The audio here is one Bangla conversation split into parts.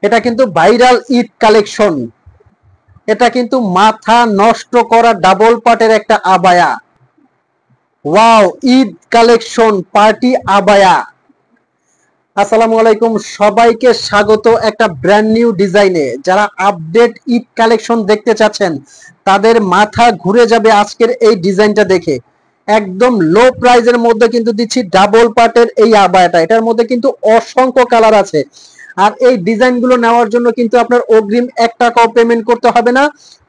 এটা কিন্তু ভাইরাল ঈদ কালেকশন। এটা কিন্তু মাথা নষ্ট করা ডাবল পাটের একটা abaya. Wow, Eid collection party abaya. আসসালামু আলাইকুম, সবাইকে স্বাগত একটা ব্র্যান্ড নিউ ডিজাইনে। যারা আপডেট ঈদ কালেকশন দেখতে চাচ্ছেন তাদের মাথা ঘুরে যাবে আজকের এই ডিজাইনটা দেখে। একদম লো প্রাইজের মধ্যে কিন্তু দিচ্ছি ডাবল পার্টের এই আবায়াটা। এটার মধ্যে কিন্তু অসংখ্য কালার আছে। আর এই ডিজাইনগুলো নেওয়ার জন্য কিন্তু আপনার অগ্রিম 1 টাকাও পেমেন্ট করতে হবে না।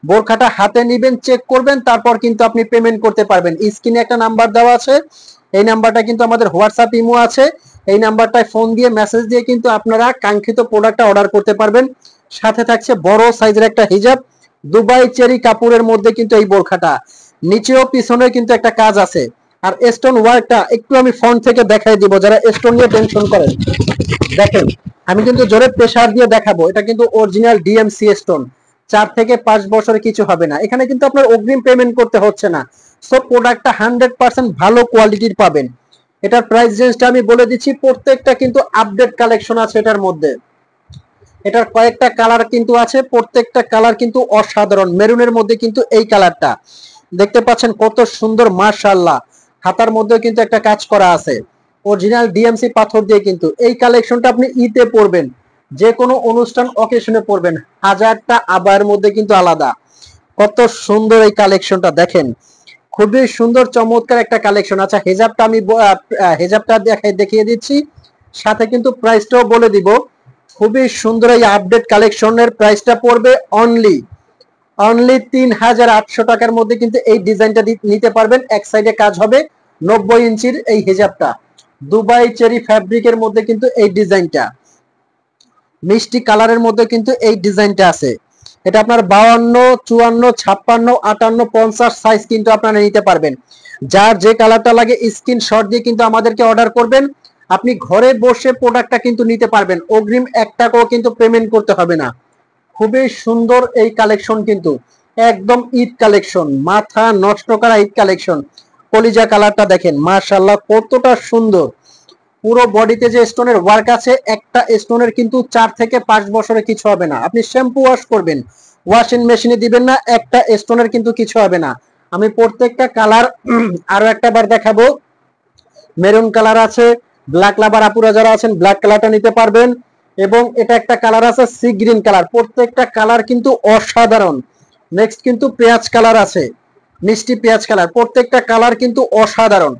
বোরখাটা হাতে নিবেন, চেক করবেন, তারপর কিন্তু আপনি পেমেন্ট করতে পারবেন। স্ক্রিনে একটা নাম্বার দেওয়া আছে, এই নাম্বারটা কিন্তু আমাদের হোয়াটসঅ্যাপ ইমো আছে। এই নাম্বারটায় ফোন দিয়ে মেসেজ দিয়ে কিন্তু আপনারা কাঙ্ক্ষিত প্রোডাক্টটা অর্ডার করতে পারবেন। সাথে থাকছে বড় সাইজের একটা হিজাব, দুবাই চেরি কাপড়ের মধ্যে কিন্তু এই বোরখাটা। নিচেও পিছনে কিন্তু একটা কাজ আছে। আর স্টোন ওয়ার্কটা একটু আমি ফ্রন্ট থেকে দেখাই দিব, যারা স্টোন নিয়ে টেনশন করেন। দেখেন, আমি কিন্তু জোরে প্রেসার দিয়ে দেখাবো। এটা কিন্তু অরিজিনাল ডিএমসি স্টোন। 4 থেকে 5 বছরে কিছু হবে না। এখানে কিন্তু আপনার অগ্রিম পেমেন্ট করতে হচ্ছে না। সব প্রোডাক্টটা 100% ভালো কোয়ালিটির পাবেন। এটার প্রাইস রেঞ্জটা আমি বলে দিচ্ছি। প্রত্যেকটা কিন্তু আপডেট কালেকশন আছে এটার মধ্যে। এটার কয়েকটা কালার কিন্তু আছে, প্রত্যেকটা কালার কিন্তু অসাধারণ। মেরুনের মধ্যে কিন্তু এই কালারটা দেখতে পাচ্ছেন, কত সুন্দর মাশাআল্লাহ। হাতার মধ্যে কিন্তু একটা কাজ করা আছে অরিজিনাল ডিএমসি পাথর দিয়ে। কিন্তু এই কালেকশনটা আপনি ঈদে পরবেন, যে কোনো অনুষ্ঠান অকেশনে পরবেন। হাজারটা আবায়ের মধ্যে কিন্তু আলাদা। কত সুন্দর এই কালেকশনটা দেখেন, খুবই সুন্দর চমৎকার একটা কালেকশন। আচ্ছা, হেজাবটা আমি হেজাবটা দেখিয়ে দিচ্ছি, সাথে কিন্তু প্রাইসটাও বলে দিব। খুবই সুন্দর এই আপডেট কালেকশনের প্রাইসটা পড়বে অনলি 3800 টাকার মধ্যে কিন্তু এই ডিজাইনটা নিতে পারবেন। এক সাইডে কাজ হবে 90 ইঞ্চির এই হেজাবটা। দুবাই চেরি ফ্যাব্রিকের মধ্যে কিন্তু এই ডিজাইনটা, মিষ্টি কালারের মধ্যে কিন্তু এই ডিজাইনটা আছে। এটা আপনার 52, 54, 56, 58, 50 সাইজ কিন্তু আপনারা নিতে পারবেন। যার যে কালারটা লাগে স্ক্রিনশট দিয়ে কিন্তু আমাদেরকে অর্ডার করবেন। আপনি ঘরে বসে প্রোডাক্টটা কিন্তু নিতে পারবেন। অগ্রিম 1 টাকাও কিন্তু পেমেন্ট করতে হবে না। খুবই সুন্দর এই কালেকশন, কিন্তু একদম ঈদ কালেকশন, মাথা নষ্ট করা ঈদ কালেকশন। কলিজা কালারটা দেখেন, মাশাআল্লাহ কতটা সুন্দর। পুরো বডিতে যে স্টোনের ওয়ার্ক আছে, একটা স্টোনের কিন্তু 4 থেকে 5 বছরে কিছু হবে না। আপনি শ্যাম্পু ওয়াশ করবেন, ওয়াশিং মেশিনে দিবেন না, একটা স্টোনের কিন্তু কিছু হবে না। আমি প্রত্যেকটা কালার আরো একটা বার দেখাবো। মেরুন কালার আছে, ব্ল্যাক লাভার আপুরা যারা আছেন ব্ল্যাক কালারটা নিতে পারবেন। এবং এটা একটা কালার আছে সি গ্রিন কালার। প্রত্যেকটা কালার কিন্তু অসাধারণ। নেক্সট কিন্তু পেঁয়াজ কালার আছে, মিষ্টি পেঁয়াজ কালার। প্রত্যেকটা কালার কিন্তু অসাধারণ।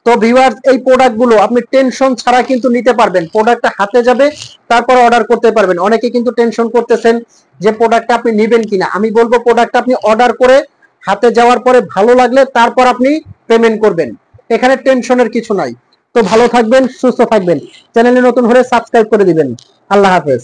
তো ভিউয়ার্স, এই প্রোডাক্টগুলো আপনি টেনশন ছাড়া কিন্তু নিতে পারবেন। প্রোডাক্টটা হাতে যাবে, তারপর অর্ডার করতে পারবেন। অনেকে কিন্তু টেনশন করতেছেন যে প্রোডাক্টটা আপনি নেবেন কিনা। আমি বলবো প্রোডাক্টটা আপনি অর্ডার করে হাতে যাওয়ার পরে ভালো লাগলে তারপর আপনি পেমেন্ট করবেন। এখানে টেনশনের কিছু নাই। তো ভালো থাকবেন, সুস্থ থাকবেন। চ্যানেলে নতুন হলে সাবস্ক্রাইব করে দিবেন। আল্লাহ হাফেজ।